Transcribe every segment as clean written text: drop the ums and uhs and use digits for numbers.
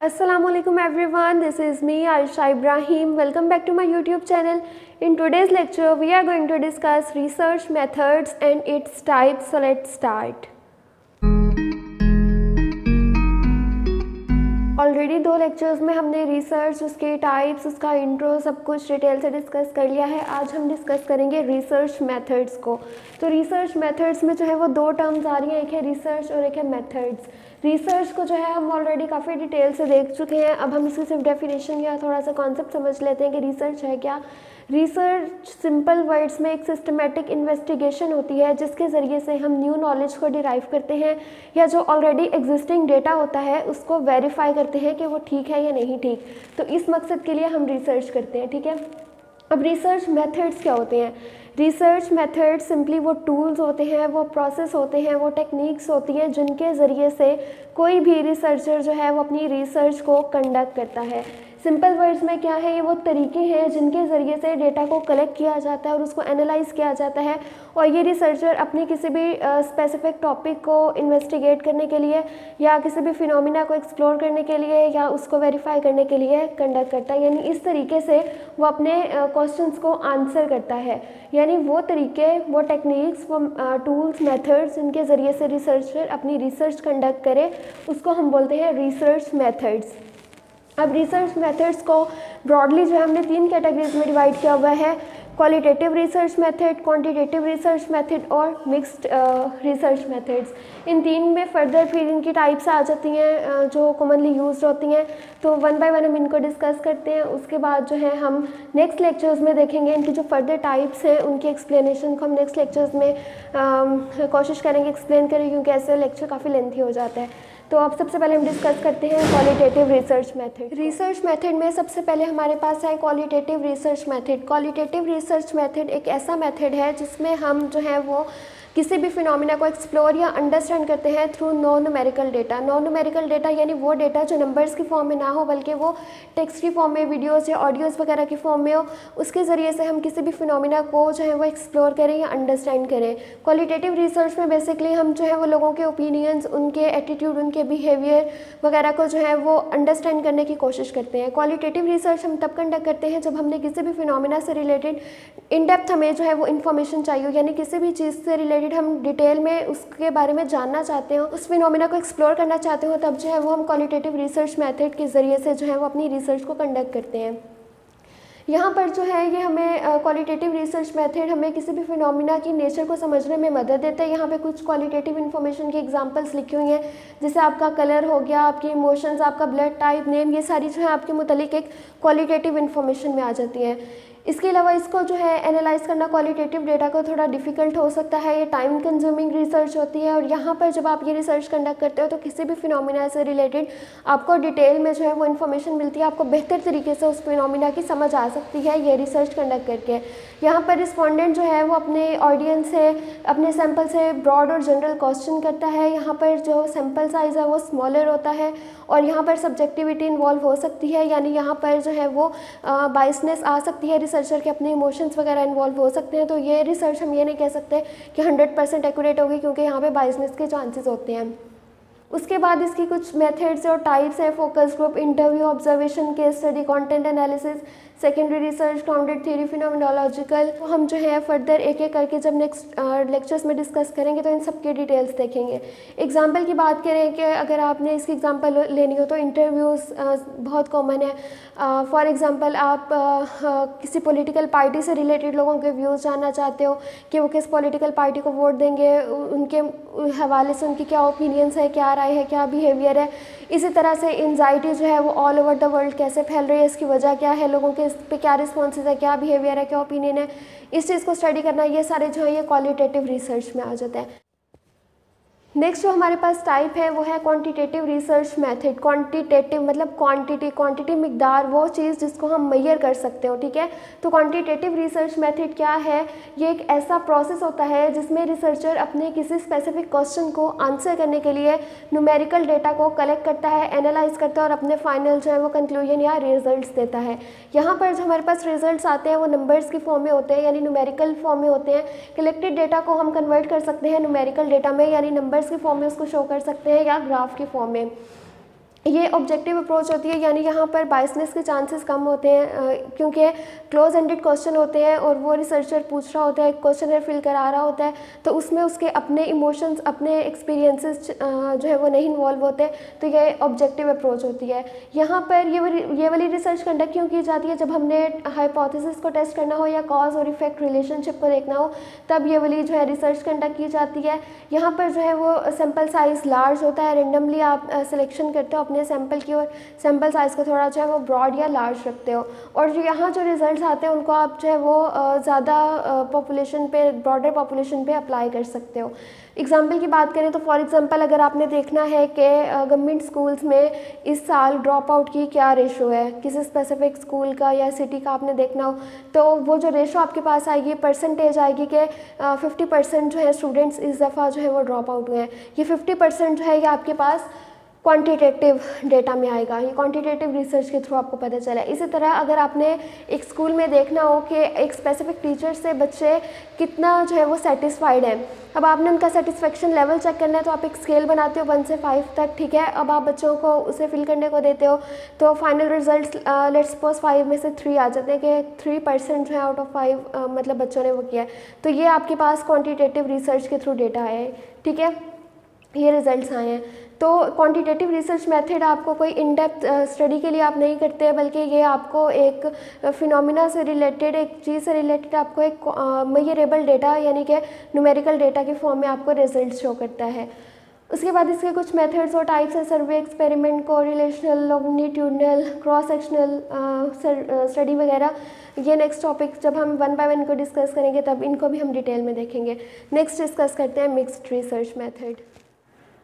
Assalamualaikum everyone, this is me Aisha Ibrahim. Welcome back to my YouTube channel. In today's lecture we are going to discuss research methods and its types. So let's start. Already 2 lectures में हमने research, उसके types, उसका intro सब कुछ detail से discuss कर लिया है। आज हम डिस्कस करेंगे रिसर्च मेथड्स को। तो रिसर्च मेथड्स में जो है वो 2 टर्म्स आ रही हैं, एक है रिसर्च और एक है मेथड्स। रिसर्च को जो है हम ऑलरेडी काफ़ी डिटेल से देख चुके हैं। अब हम इसकी सिर्फ डेफिनेशन या थोड़ा सा कॉन्सेप्ट समझ लेते हैं कि रिसर्च है क्या। रिसर्च सिंपल वर्ड्स में एक सिस्टमेटिक इन्वेस्टिगेशन होती है जिसके ज़रिए से हम न्यू नॉलेज को डिराइव करते हैं या जो ऑलरेडी एग्जिस्टिंग डेटा होता है उसको वेरीफाई करते हैं कि वो ठीक है या नहीं ठीक। तो इस मकसद के लिए हम रिसर्च करते हैं, ठीक है। अब रिसर्च मेथड्स क्या होते हैं? रिसर्च मेथड सिंपली वो टूल्स होते हैं, वो प्रोसेस होते हैं, वो टेक्निक्स होती हैं जिनके ज़रिए से कोई भी रिसर्चर जो है वो अपनी रिसर्च को कंडक्ट करता है। सिंपल वर्ड्स में क्या है, ये वो तरीके हैं जिनके ज़रिए से डेटा को कलेक्ट किया जाता है और उसको एनालाइज किया जाता है और ये रिसर्चर अपने किसी भी स्पेसिफिक टॉपिक को इन्वेस्टिगेट करने के लिए या किसी भी फिनोमिना को एक्सप्लोर करने के लिए या उसको वेरीफाई करने के लिए कंडक्ट करता है। यानी इस तरीके से वो अपने क्वेश्चंस को आंसर करता है। यानी वो तरीके, वो टेक्निक्स, वो टूल्स, मेथड्स जिनके ज़रिए से रिसर्चर अपनी रिसर्च कंडक्ट करे उसको हम बोलते हैं रिसर्च मेथड्स। अब रिसर्च मेथड्स को ब्रॉडली जो है हमने 3 कैटेगरीज में डिवाइड किया हुआ है: qualitative research method, quantitative research method और मिक्स्ड रिसर्च मेथड्स। इन 3 में फर्दर फिर इनकी टाइप्स आ जाती हैं जो कॉमनली यूज्ड होती हैं। तो 1 बाय 1 हम इनको डिस्कस करते हैं। उसके बाद जो है हम नेक्स्ट लेक्चर्स में देखेंगे इनकी जो फर्दर टाइप्स हैं, उनकी एक्सप्लेनेशन को हम नेक्स्ट लेक्चर्स में कोशिश करेंगे एक्सप्लेन करें, क्योंकि ऐसे लेक्चर काफ़ी लेंथी हो जाता है। तो अब सबसे पहले हम डिस्कस करते हैं qualitative research method. Research method में सबसे पहले हमारे पास है qualitative research method. Qualitative research method एक ऐसा मेथड है जिसमें हम जो है वो किसी भी फिनोमिना को एक्सप्लोर या अंडरस्टैंड करते हैं through non numerical data. Non numerical data यानी वो डेटा जो नंबर्स की फॉर्म में ना हो बल्कि वो टेक्स्ट की फॉर्म में, वीडियोस या ऑडियोज़ वगैरह की फॉर्म में हो। उसके ज़रिए से हम किसी भी फिनोमिना को जो है वो एक्सप्लोर करें या अंडरस्टैंड करें। क्वालिटेटिव रिसर्च में बेसिकली हम जो है वो लोगों के ओपिनियंस, उनके एटीट्यूड, उनके बिहेवियर वगैरह को जो है वो अंडरस्टैंड करने की कोशिश करते हैं। क्वालिटेटिव रिसर्च हम तब कंडक्ट करते हैं जब हमने किसी भी फिनोमिना से रिलेटेड इन डेप्थ हमें जो है वो इन्फॉर्मेशन चाहिए, यानी किसी भी चीज़ से रिलेटेड हम डिटेल में उसके बारे में जानना चाहते हो, उस फिनोमिना को एक्सप्लोर करना चाहते हो, तब जो है वो हम क्वालिटेटिव रिसर्च मेथड के ज़रिए से जो है वो अपनी रिसर्च को कंडक्ट करते हैं। यहाँ पर जो है ये हमें क्वालिटेटिव रिसर्च मेथड हमें किसी भी फिनोमिना की नेचर को समझने में मदद देता है। यहाँ पे कुछ क्वालिटेटिव इन्फॉर्मेशन की एग्जांपल्स लिखी हुई हैं, जैसे आपका कलर हो गया, आपके इमोशंस, आपका ब्लड टाइप, नेम, ये सारी जो है आपके मुतालिक एक क्वालिटेटिव इन्फॉर्मेशन में आ जाती है। इसके अलावा इसको जो है एनालाइज करना क्वालिटेटिव डेटा को थोड़ा डिफ़िकल्ट हो सकता है, ये टाइम कंज्यूमिंग रिसर्च होती है। और यहाँ पर जब आप ये रिसर्च कंडक्ट करते हो तो किसी भी फिनोमिना से रिलेटेड आपको डिटेल में जो है वो इन्फॉर्मेशन मिलती है, आपको बेहतर तरीके से उस फिनोमिना की समझ आ सकती है ये रिसर्च कंडक्ट करके। यहाँ पर रिस्पोंडेंट जो है वो अपने ऑडियंस से, अपने सैम्पल से ब्रॉड और जनरल क्वेश्चन करता है। यहाँ पर जो सैम्पल साइज़ है वो स्मॉलर होता है और यहाँ पर सब्जेक्टिविटी इन्वॉल्व हो सकती है, यानी यहाँ पर जो है वो बाइसनेस आ सकती है, रिसर्चर के अपने इमोशंस वगैरह इन्वॉल्व हो सकते हैं। तो ये रिसर्च हम ये नहीं कह सकते कि 100% एक्यूरेट होगी, क्योंकि यहाँ पे बाइसनेस के चांसेस होते हैं। उसके बाद इसकी कुछ मेथड्स और टाइप्स हैं: focus group, interview, observation, case study, content analysis, secondary research, grounded theory, phenomenological. तो हम जो है फर्दर एक एक करके जब नेक्स्ट लेक्चर्स में डिस्कस करेंगे तो इन सब के डिटेल्स देखेंगे। एग्जांपल की बात करें कि अगर आपने इसकी एग्जांपल लेनी हो तो इंटरव्यूज़ बहुत कॉमन है। फॉर एग्जांपल आप किसी पॉलिटिकल पार्टी से रिलेटेड लोगों के व्यूज़ जानना चाहते हो कि वो किस पॉलिटिकल पार्टी को वोट देंगे, उनके हवाले से उनकी क्या ओपिनियंस है, क्या राय है, क्या बिहेवियर है। इसी तरह से एंजाइटी जो है वो ऑल ओवर द वर्ल्ड कैसे फैल रही है, इसकी वजह क्या है, लोगों के इस पे क्या रिस्पॉन्सेज है, क्या बिहेवियर है, क्या ओपिनियन है, इस चीज़ को स्टडी करना, ये सारे जो है ये क्वालिटेटिव रिसर्च में आ जाता है। नेक्स्ट जो हमारे पास टाइप है वो है क्वांटिटेटिव रिसर्च मेथड। क्वांटिटेटिव मतलब क्वांटिटी मिकदार, वो चीज़ जिसको हम मेजर कर सकते हो, ठीक है। तो क्वांटिटेटिव रिसर्च मेथड क्या है? ये एक ऐसा प्रोसेस होता है जिसमें रिसर्चर अपने किसी स्पेसिफिक क्वेश्चन को आंसर करने के लिए न्यूमेरिकल डेटा को कलेक्ट करता है, एनालाइज करता है और अपने फाइनल जो है वो कंक्लूजन या रिजल्ट्स देता है। यहाँ पर जो हमारे पास रिजल्ट्स आते हैं वो नंबर्स की फॉर्म में होते हैं, यानी न्यूमेरिकल फॉर्म में होते हैं। कलेक्टेड डेटा को हम कन्वर्ट कर सकते हैं न्यूमेरिकल डेटा में, यानी नंबर्स की फॉर्म में उसको शो कर सकते हैं या ग्राफ की फॉर्म में। ये ऑब्जेक्टिव अप्रोच होती है, यानी यहाँ पर बायसनेस के चांसेस कम होते हैं क्योंकि क्लोज एंडेड क्वेश्चन होते हैं और वो रिसर्चर पूछ रहा होता है, क्वेश्चनर फिल करा रहा होता है, तो उसमें उसके अपने इमोशंस, अपने एक्सपीरियंसेस जो है वो नहीं इन्वॉल्व होते, तो ये ऑब्जेक्टिव अप्रोच होती है। यहाँ पर ये वाली रिसर्च कंडक्ट क्यों की जाती है? जब हमने हाइपोथेसिस को टेस्ट करना हो या कॉज और इफेक्ट रिलेशनशिप को देखना हो, तब ये वाली जो है रिसर्च कंडक्ट की जाती है। यहाँ पर जो है वो सैम्पल साइज़ लार्ज होता है, रेंडमली आप सिलेक्शन करते हो अपने सैंपल की, और सैंपल साइज़ को थोड़ा जो है वो ब्रॉड या लार्ज रखते हो, और जो यहाँ जो रिजल्ट्स आते हैं उनको आप जो है वो ज़्यादा पॉपुलेशन पे, ब्रॉडर पॉपुलेशन पे अप्लाई कर सकते हो। एग्जाम्पल की बात करें तो फॉर एग्जांपल अगर आपने देखना है कि गवर्नमेंट स्कूल्स में इस साल ड्रॉप आउट की क्या रेशो है, किसी स्पेसिफिक स्कूल का या सिटी का आपने देखना हो, तो वो जो रेशो आपके पास आएगी, परसेंटेज आएगी कि 50% जो है स्टूडेंट्स इस दफ़ा जो है वो ड्रॉप आउट हुए हैं। ये 50% जो है ये आपके पास क्वांटिटेटिव डेटा में आएगा, ये क्वांटिटेटिव रिसर्च के थ्रू आपको पता चला। इसी तरह अगर आपने एक स्कूल में देखना हो कि एक स्पेसिफिक टीचर से बच्चे कितना जो है वो सेटिस्फाइड है, अब आपने उनका सेटिस्फेक्शन लेवल चेक करना है, तो आप एक स्केल बनाते हो 1 से 5 तक, ठीक है। अब आप बच्चों को उसे फिल करने को देते हो, तो फाइनल रिजल्ट लेट्स सपोज 5 में से 3 आ जाते हैं कि 3% जो है आउट ऑफ 5 मतलब बच्चों ने वो किया है, तो ये आपके पास क्वान्टिटेटिव रिसर्च के थ्रू डेटा है, ठीक है, ये रिजल्ट्स आए हैं। तो क्वांटिटेटिव रिसर्च मेथड आपको कोई इन डेप्थ स्टडी के लिए आप नहीं करते हैं, बल्कि ये आपको एक फिनोमिना से रिलेटेड, एक चीज़ से रिलेटेड आपको एक मेजरेबल डेटा यानी कि न्यूमेरिकल डेटा के फॉर्म में आपको रिजल्ट शो करता है। उसके बाद इसके कुछ मेथड्स और टाइप्स हैं, survey, experiment, correlational, longitudinal, cross sectional study वगैरह। ये नेक्स्ट टॉपिक जब हम 1 बाय 1 को डिस्कस करेंगे तब इनको भी हम डिटेल में देखेंगे। नेक्स्ट डिस्कस करते हैं मिक्स्ड रिसर्च मेथड।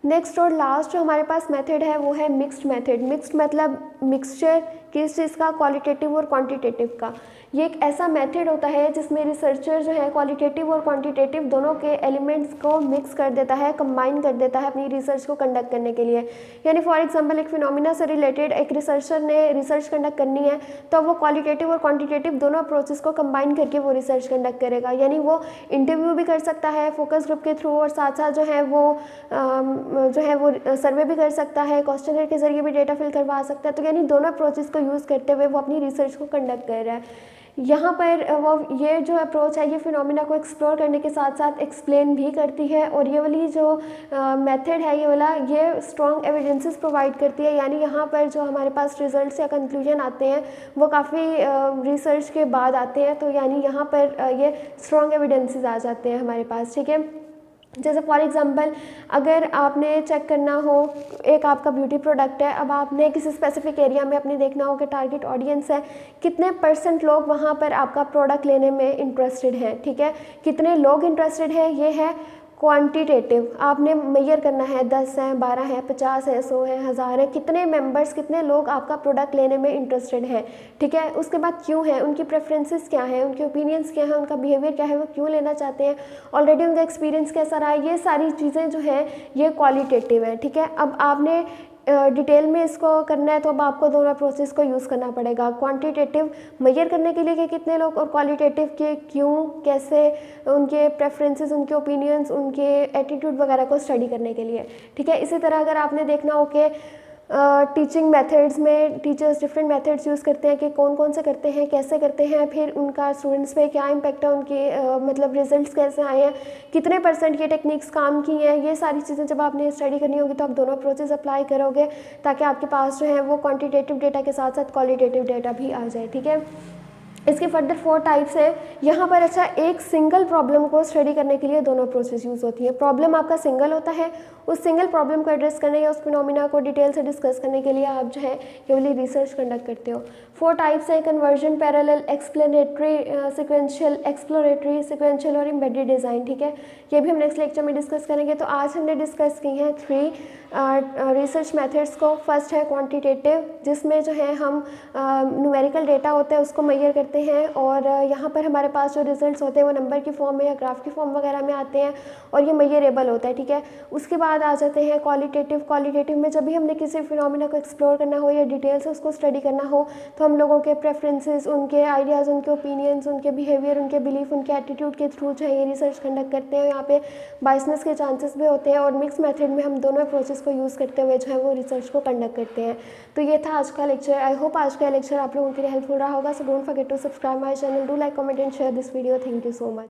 नेक्स्ट और लास्ट जो हमारे पास मेथड है वो है मिक्स्ड मेथड। मिक्स्ड मतलब मिक्सचर किस चीज़ का, क्वालिटेटिव और क्वांटिटेटिव का। ये एक ऐसा मेथड होता है जिसमें रिसर्चर जो है क्वालिटेटिव और क्वांटिटेटिव दोनों के एलिमेंट्स को मिक्स कर देता है, कंबाइन कर देता है अपनी रिसर्च को कंडक्ट करने के लिए। यानी फॉर एग्जांपल एक फिनोमिना से रिलेटेड एक रिसर्चर ने रिसर्च कंडक्ट करनी है, तो वो क्वालिटेटिव और क्वांटिटेटिव दोनों अप्रोचेस को कंबाइन करके वो रिसर्च कंडक्ट करेगा। यानी वो इंटरव्यू भी कर सकता है फोकस ग्रुप के थ्रू, और साथ साथ जो है वो सर्वे भी कर सकता है, क्वेश्चनर के जरिए भी डेटा फिल करवा सकता है। तो यानी दोनों अप्रोचेस को यूज़ करते हुए वो अपनी रिसर्च को कंडक्ट कर रहा है। यहाँ पर वो ये जो अप्रोच है ये फिनोमिना को एक्सप्लोर करने के साथ साथ एक्सप्लेन भी करती है, और ये वाली जो मेथड है ये स्ट्रॉन्ग एविडेंसेस प्रोवाइड करती है। यानी यहाँ पर जो हमारे पास रिजल्ट्स या कंक्लूजन आते हैं वो काफ़ी रिसर्च के बाद आते हैं, तो यानी यहाँ पर ये स्ट्रॉन्ग एविडेंसेस आ जाते हैं हमारे पास, ठीक है। जैसे फॉर एग्जांपल अगर आपने चेक करना हो, एक आपका ब्यूटी प्रोडक्ट है, अब आपने किसी स्पेसिफिक एरिया में अपने देखना हो कि टारगेट ऑडियंस है, कितने % लोग वहाँ पर आपका प्रोडक्ट लेने में इंटरेस्टेड हैं, ठीक है। कितने लोग इंटरेस्टेड हैं, ये है क्वांटिटेटिव। आपने मेजर करना है 10 हैं, 12 हैं, 50 है, 100 है, 1000 है, कितने मेंबर्स, कितने लोग आपका प्रोडक्ट लेने में इंटरेस्टेड हैं, ठीक है। उसके बाद क्यों है, उनकी प्रेफरेंसेस क्या हैं, उनके ओपिनियंस क्या हैं, उनका बिहेवियर क्या है, वो क्यों लेना चाहते हैं, ऑलरेडी उनका एक्सपीरियंस कैसा रहा है, ये सारी चीज़ें जो हैं ये क्वालिटेटिव है, ठीक है। अब आपने डिटेल में इसको करना है तो अब आपको दोनों प्रोसेस को यूज़ करना पड़ेगा। क्वांटिटेटिव मेजर करने के लिए कि कितने लोग, और क्वालिटेटिव के क्यों, कैसे, उनके प्रेफरेंसेस, उनके ओपिनियंस, उनके एटीट्यूड वगैरह को स्टडी करने के लिए, ठीक है। इसी तरह अगर आपने देखना हो कि टीचिंग मेथड्स में टीचर्स डिफरेंट मेथड्स यूज़ करते हैं कि कौन कौन से करते हैं, कैसे करते हैं, फिर उनका स्टूडेंट्स पे क्या इम्पैक्ट है, उनके मतलब रिजल्ट्स कैसे आए हैं, कितने % ये टेक्निक्स काम की हैं, ये सारी चीज़ें जब आपने स्टडी करनी होगी तो आप दोनों अप्रोचेस अप्लाई करोगे ताकि आपके पास जो है वो क्वान्टिटेटिव डेटा के साथ साथ क्वालिटेटिव डेटा भी आ जाए, ठीक है। इसके फर्दर 4 टाइप्स है यहाँ पर। अच्छा, एक सिंगल प्रॉब्लम को स्टडी करने के लिए दोनों प्रोसेस यूज़ होती है। प्रॉब्लम आपका सिंगल होता है, उस सिंगल प्रॉब्लम को एड्रेस करने या उस फिनोमिना को डिटेल से डिस्कस करने के लिए आप जो है केवल रिसर्च कंडक्ट करते हो। 4 टाइप्स हैं, conversion, parallel, explanatory, sequential, exploratory, sequential और एम्बेडेड डिज़ाइन, ठीक है। ये भी हम नेक्स्ट लेक्चर में डिस्कस करेंगे। तो आज हमने डिस्कस की हैं 3 रिसर्च मेथड्स को। फर्स्ट है क्वान्टिटेटिव, जिसमें जो है हम न्यूमेरिकल डेटा होता है उसको मेजर करते करते हैं और यहाँ पर हमारे पास जो रिजल्ट्स होते हैं वो नंबर की फॉर्म में या ग्राफ की फॉर्म वगैरह में आते हैं और ये मेजरेबल होता है, ठीक है। उसके बाद आ जाते हैं क्वालिटेटिव में जब भी हमने किसी फिनोमिना को एक्सप्लोर करना हो या डिटेल से उसको स्टडी करना हो तो हम लोगों के प्रेफरेंसेस, उनके आइडियाज़, उनके ओपिनियंस, उनके बिहेवियर, उनके बिलीफ, उनके एटीट्यूड के थ्रू जो है ये रिसर्च कंडक्ट करते हैं। यहाँ पे बायसनेस के चांसेस भी होते हैं और मिक्स मेथड में हम दोनों अप्रोचेस को यूज़ करते हुए जो है वो रिसर्च को कंडक्ट करते हैं। तो ये था आज का लेक्चर। आई होप आज का लेक्चर आप लोगों के लिए हेल्पफुल रहा होगा। So don't forget to subscribe my channel, do like, comment and share this video. Thank you so much.